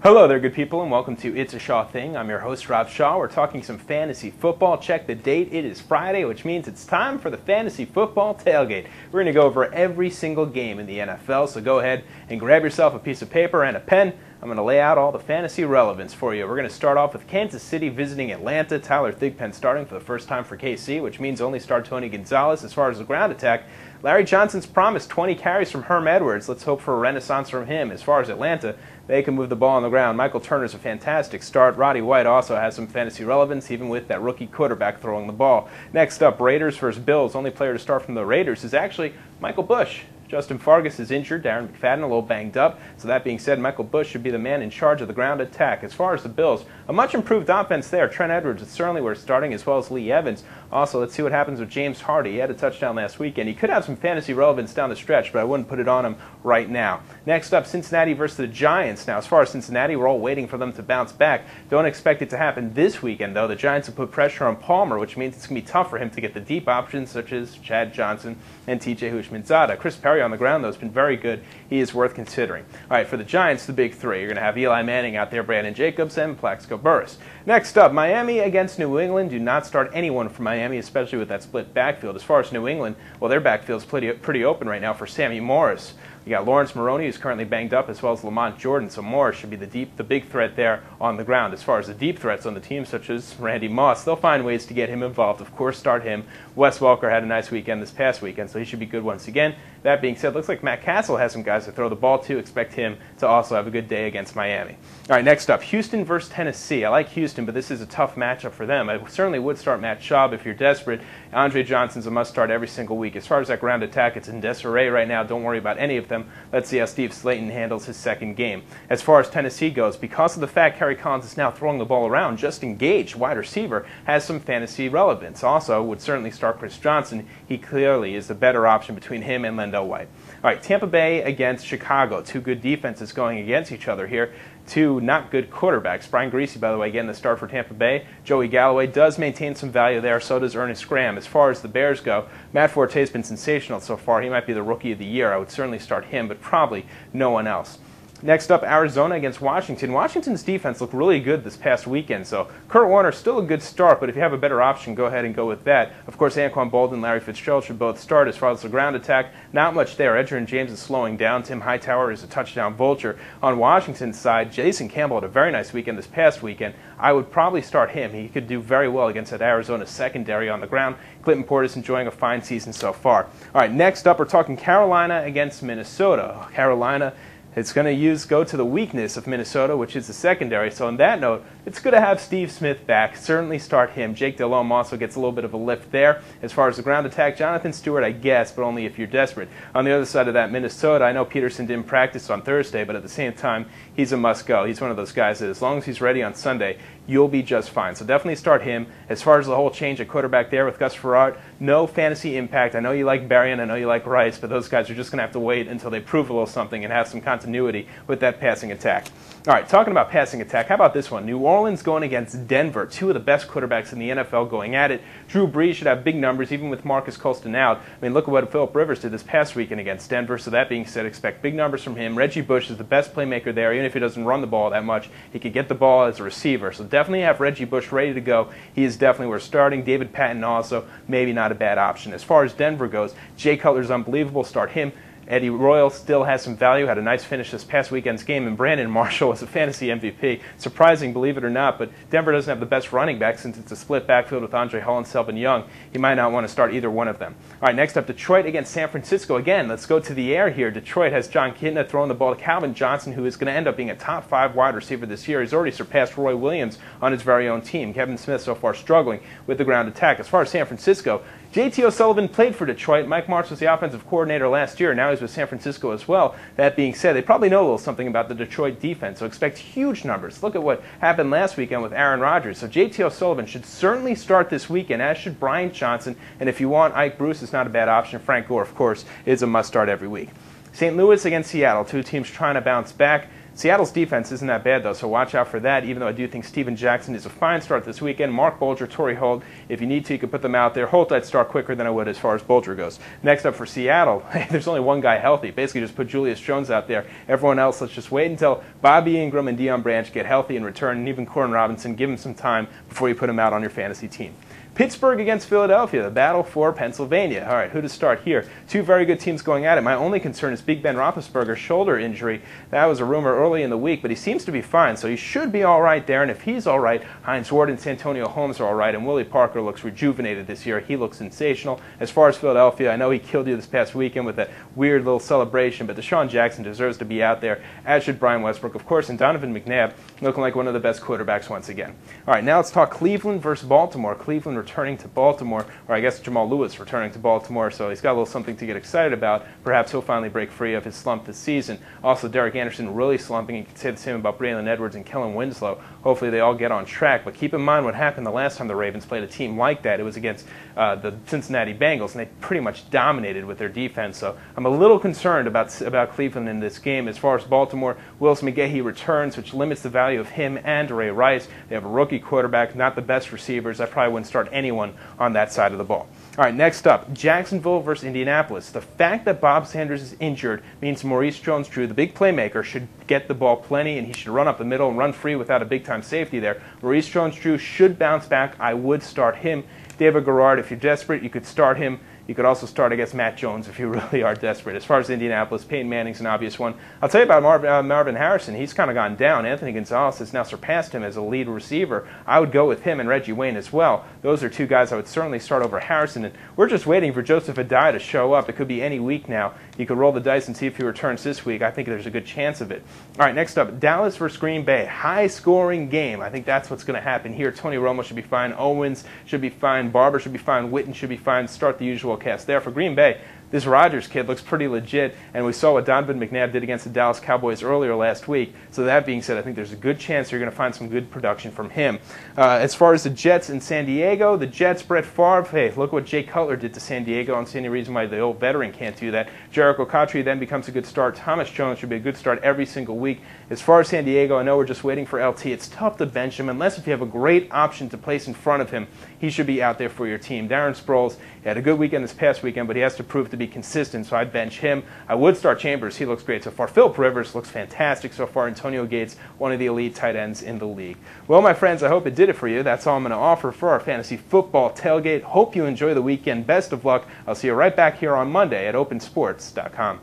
Hello there, good people, and welcome to It's a Shaw Thing. I'm your host, Rob Shaw. We're talking some fantasy football. Check the date. It is Friday, which means it's time for the Fantasy Football Tailgate. We're going to go over every single game in the NFL, so go ahead and grab yourself a piece of paper and a pen. I'm going to lay out all the fantasy relevance for you. We're going to start off with Kansas City visiting Atlanta. Tyler Thigpen starting for the first time for KC, which means only start Tony Gonzalez. As far as the ground attack, Larry Johnson's promised 20 carries from Herm Edwards. Let's hope for a renaissance from him. As far as Atlanta, they can move the ball on the ground. Michael Turner's a fantastic start. Roddy White also has some fantasy relevance, even with that rookie quarterback throwing the ball. Next up, Raiders versus Bills. Only player to start from the Raiders is actually Michael Bush. Justin Fargas is injured, Darren McFadden a little banged up. So that being said, Michael Bush should be the man in charge of the ground attack. As far as the Bills, a much improved offense there. Trent Edwards is certainly worth starting, as well as Lee Evans. Also, let's see what happens with James Hardy. He had a touchdown last weekend. He could have some fantasy relevance down the stretch, but I wouldn't put it on him right now. Next up, Cincinnati versus the Giants. Now, as far as Cincinnati, we're all waiting for them to bounce back. Don't expect it to happen this weekend, though. The Giants have put pressure on Palmer, which means it's going to be tough for him to get the deep options, such as Chad Johnson and T.J. Houshmandzadeh. Chris Perry on the ground, though, has been very good. He is worth considering. All right, for the Giants, the big three. You're going to have Eli Manning out there, Brandon Jacobs, and Plaxico Burress. Next up, Miami against New England. Do not start anyone from Miami, especially with that split backfield. As far as New England, well, their backfield's pretty open right now for Sammy Morris. You got Lawrence Maroney, who's currently banged up, as well as Lamont Jordan. So Morris should be the big threat there on the ground. As far as the deep threats on the team, such as Randy Moss, they'll find ways to get him involved. Of course, start him. Wes Welker had a nice weekend this past weekend, so he should be good once again. That being said, looks like Matt Castle has some guys to throw the ball to. Expect him to also have a good day against Miami. All right, next up, Houston versus Tennessee. I like Houston, but this is a tough matchup for them. I certainly would start Matt Schaub if you're desperate. Andre Johnson's a must-start every single week. As far as that ground attack, it's in disarray right now. Don't worry about any of them. Let's see how Steve Slayton handles his second game. As far as Tennessee goes, because of the fact Kerry Collins is now throwing the ball around, just engaged wide receiver has some fantasy relevance. Also, would certainly start Chris Johnson. He clearly is the better option between him and Lendell White. All right, Tampa Bay against Chicago. Two good defenses going against each other here. Two not good quarterbacks. Brian Griese, by the way, getting the start for Tampa Bay. Joey Galloway does maintain some value there. So does Ernest Graham. As far as the Bears go, Matt Forte has been sensational so far. He might be the rookie of the year. I would certainly start him, but probably no one else. Next up, Arizona against Washington. Washington's defense looked really good this past weekend, so Kurt Warner still a good start, but if you have a better option, go ahead and go with that. Of course, Anquan Boldin and Larry Fitzgerald should both start. As far as the ground attack, not much there. Edgerrin James is slowing down. Tim Hightower is a touchdown vulture. On Washington's side, Jason Campbell had a very nice weekend this past weekend. I would probably start him. He could do very well against that Arizona secondary on the ground. Clinton Portis enjoying a fine season so far. All right, next up, we're talking Carolina against Minnesota. Carolina, it's going to go to the weakness of Minnesota, which is the secondary. So on that note, it's good to have Steve Smith back. Certainly start him. Jake Delhomme also gets a little bit of a lift there. As far as the ground attack, Jonathan Stewart, I guess, but only if you're desperate. On the other side of that, Minnesota, I know Peterson didn't practice on Thursday, but at the same time, he's a must-go. He's one of those guys that as long as he's ready on Sunday, you'll be just fine. So definitely start him. As far as the whole change at quarterback there with Gus Frerotte, no fantasy impact. I know you like Berrien, I know you like Rice, but those guys are just going to have to wait until they prove a little something and have some continuity with that passing attack. All right, talking about passing attack, how about this one? New Orleans going against Denver, two of the best quarterbacks in the NFL going at it. Drew Brees should have big numbers, even with Marcus Colston out. I mean, look at what Phillip Rivers did this past weekend against Denver. So that being said, expect big numbers from him. Reggie Bush is the best playmaker there. Even if he doesn't run the ball that much, he could get the ball as a receiver. So definitely have Reggie Bush ready to go. He is definitely worth starting. David Patton also, maybe not a bad option. As far as Denver goes, Jay Cutler's unbelievable. Start him. Eddie Royal still has some value, had a nice finish this past weekend's game, and Brandon Marshall was a fantasy MVP. Surprising, believe it or not, but Denver doesn't have the best running back since it's a split backfield with Andre Hall and Selvin Young. He might not want to start either one of them. All right, next up, Detroit against San Francisco. Again, let's go to the air here. Detroit has John Kitna throwing the ball to Calvin Johnson, who is going to end up being a top 5 wide receiver this year. He's already surpassed Roy Williams on his very own team. Kevin Smith so far struggling with the ground attack. As far as San Francisco, J.T. O'Sullivan played for Detroit. Mike Martz was the offensive coordinator last year. Now he's with San Francisco as well. That being said, they probably know a little something about the Detroit defense, so expect huge numbers. Look at what happened last weekend with Aaron Rodgers. So J.T. O'Sullivan should certainly start this weekend, as should Brian Johnson. And if you want, Ike Bruce is not a bad option. Frank Gore, of course, is a must-start every week. St. Louis against Seattle, two teams trying to bounce back. Seattle's defense isn't that bad, though, so watch out for that, even though I do think Steven Jackson is a fine start this weekend. Mark Bolger, Torrey Holt, if you need to, you can put them out there. Holt, I'd start quicker than I would as far as Bolger goes. Next up for Seattle, there's only one guy healthy. Basically, just put Julius Jones out there. Everyone else, let's just wait until Bobby Ingram and Deion Branch get healthy and return, and even Corn Robinson, give him some time before you put him out on your fantasy team. Pittsburgh against Philadelphia, the battle for Pennsylvania. All right, who to start here? Two very good teams going at it. My only concern is Big Ben Roethlisberger's shoulder injury. That was a rumor early in the week, but he seems to be fine, so he should be all right there. And if he's all right, Hines Ward and Santonio Holmes are all right, and Willie Parker looks rejuvenated this year. He looks sensational. As far as Philadelphia, I know he killed you this past weekend with that weird little celebration, but Deshaun Jackson deserves to be out there, as should Brian Westbrook, of course, and Donovan McNabb looking like one of the best quarterbacks once again. All right, now let's talk Cleveland versus Baltimore. Cleveland returning to Baltimore, or I guess Jamal Lewis returning to Baltimore, so he's got a little something to get excited about. Perhaps he'll finally break free of his slump this season. Also, Derek Anderson really slumping. You can say the same about Braylon Edwards and Kellen Winslow. Hopefully they all get on track, but keep in mind what happened the last time the Ravens played a team like that. It was against the Cincinnati Bengals, and they pretty much dominated with their defense, so I'm a little concerned about Cleveland in this game. As far as Baltimore, Willis McGahee returns, which limits the value of him and Ray Rice. They have a rookie quarterback, not the best receivers. I probably wouldn't start anyone on that side of the ball. All right, next up, Jacksonville versus Indianapolis. The fact that Bob Sanders is injured means Maurice Jones-Drew, the big playmaker, should get the ball plenty, and he should run up the middle and run free without a big-time safety there. Maurice Jones-Drew should bounce back. I would start him. David Garrard, if you're desperate, you could start him. You could also start against Matt Jones if you really are desperate. As far as Indianapolis, Peyton Manning's an obvious one. I'll tell you about Marvin Harrison. He's kind of gone down. Anthony Gonzalez has now surpassed him as a lead receiver. I would go with him and Reggie Wayne as well. Those are two guys I would certainly start over Harrison. And we're just waiting for Joseph Adai to show up. It could be any week now. You could roll the dice and see if he returns this week. I think there's a good chance of it. All right, next up, Dallas versus Green Bay. High-scoring game. I think that's what's going to happen here. Tony Romo should be fine. Owens should be fine. Barber should be fine. Witten should be fine. Start the usual cast there. For Green Bay, this Rodgers kid looks pretty legit, and we saw what Donovan McNabb did against the Dallas Cowboys earlier last week. So that being said, I think there's a good chance you're going to find some good production from him. As far as the Jets in San Diego, the Jets, Brett Favre, hey, look what Jay Cutler did to San Diego. I don't see any reason why the old veteran can't do that. Jericho Cotchery then becomes a good start. Thomas Jones should be a good start every single week. As far as San Diego, I know we're just waiting for LT. It's tough to bench him unless if you have a great option to place in front of him. He should be out there for your team. Darren Sproles had a good weekend this past weekend, but he has to prove to be consistent, so I'd bench him. I would start Chambers. He looks great so far. Phillip Rivers looks fantastic so far. Antonio Gates, one of the elite tight ends in the league. Well, my friends, I hope it did it for you. That's all I'm going to offer for our Fantasy Football Tailgate. Hope you enjoy the weekend. Best of luck. I'll see you right back here on Monday at opensports.com.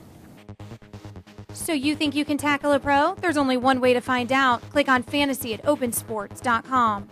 So you think you can tackle a pro? There's only one way to find out. Click on Fantasy at opensports.com.